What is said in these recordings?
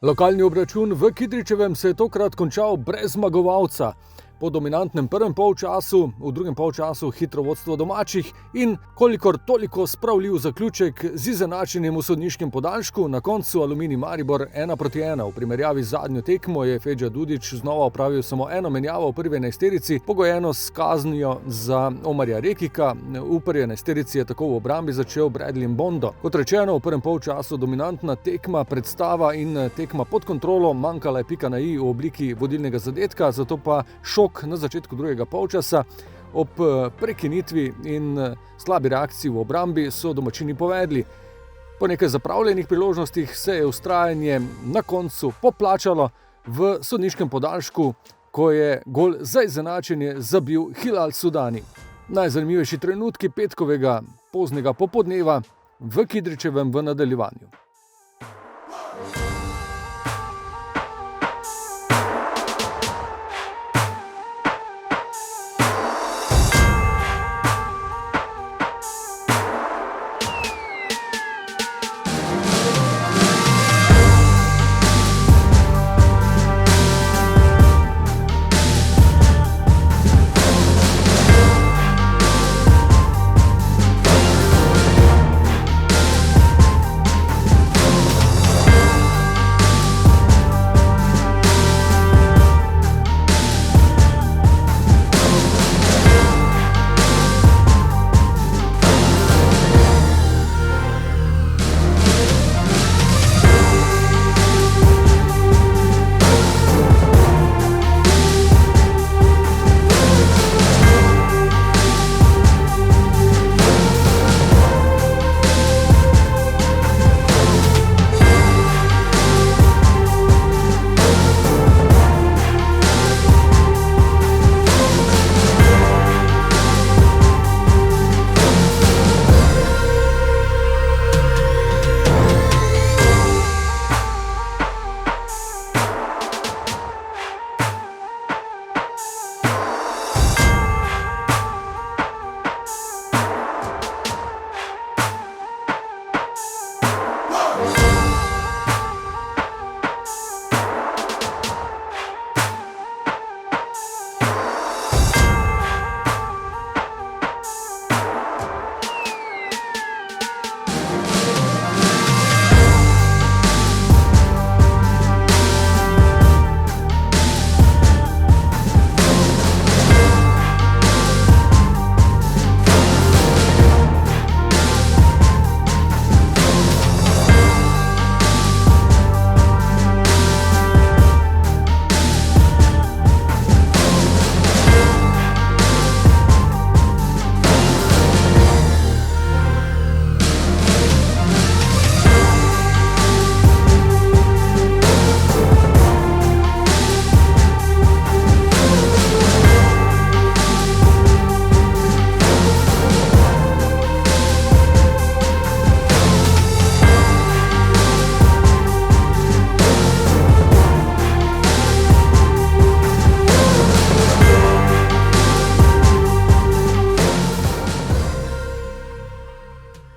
Lokalni obračun v Kidričevem se je tokrat končal brez zmagovalca. Po dominantnem prvem polčasu, v drugem polčasu hitro vodstvo domačih in kolikor toliko spravljiv zaključek z izenačenjem v sodniškem podaljšku, na koncu Aluminij Maribor 1:1. V primerjavi z zadnjo tekmo je Feđa Dudić znova opravil samo eno menjavo v prvi enajsterici, pogojeno s kaznijo za Omarja Rekika. V prvi enajsterici je tako v obrambi začel Bradley Mbondo. Kot rečeno, v prvem polčasu dominantna tekma, predstava in tekma pod kontrolo, manjkala je pika na i v obliki vodilnega zadetka, zato pa šok na začetku drugega polčasa. Ob prekinitvi in slabi reakciji v obrambi so domačini povedli. Po nekaj zapravljenih priložnostih se je vztrajanje na koncu poplačalo v sodniškem podaljšku, ko je gol za izenačenje zabil Hilal Sudani. Najzanimivejši trenutki petkovega poznega popoldneva v Kidričevem v nadaljevanju.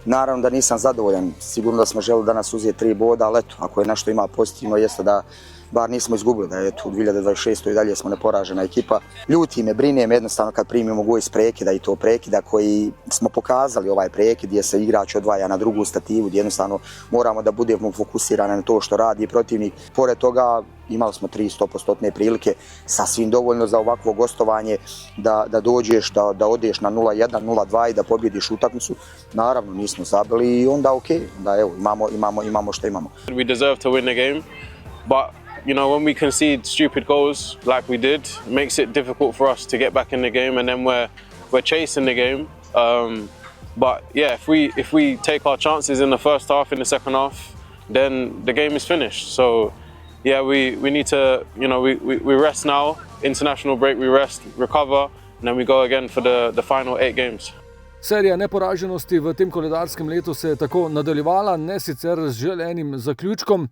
Naravno da nisam zadovoljan, sigurno da smo želeli danas uzeti 3 boda, ali eto, ako je nešto ima pozitivno jeste da bar nismo izgubili, da je u 2026. i dalje smo neporažena ekipa. Ljuti me, brine me jednostavno kad primimo gol iz prekida i to prekida koji smo pokazali ovaj prekid gdje se igrač odvaja na drugu stativu, gdje jednostavno moramo da budemo fokusirani na to što radi protivnik. Pored toga imali smo 300% prilike, sasvim dovoljno za ovakvo gostovanje da dođeš, da odeš na 0-1, 0-2 i da pobjediš utakmicu. Naravno nismo zabili i onda okej, da evo imamo što imamo. We deserve to win the game, but you know, when we concede stupid goals like we did, it makes it difficult for us to get back in the game, and then we're chasing the game. But yeah, if we take our chances in the first half, in the second half, then the game is finished. So yeah, we need to, you know, we rest now. International break, we rest, recover, and then we go again for the final 8 games. Serija neporaženosti v tem koledarskem letu se je tako nadaljevala, ne sicer z želenim zaključkom,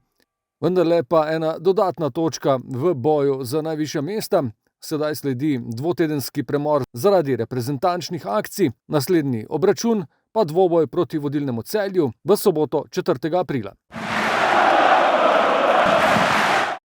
vendarle pa ena dodatna točka v boju za najvišja mesta. Sedaj sledi dvotedenski premor zaradi reprezentančnih akcij, naslednji obračun pa dvoboj proti vodilnemu Celju v soboto 4. aprila.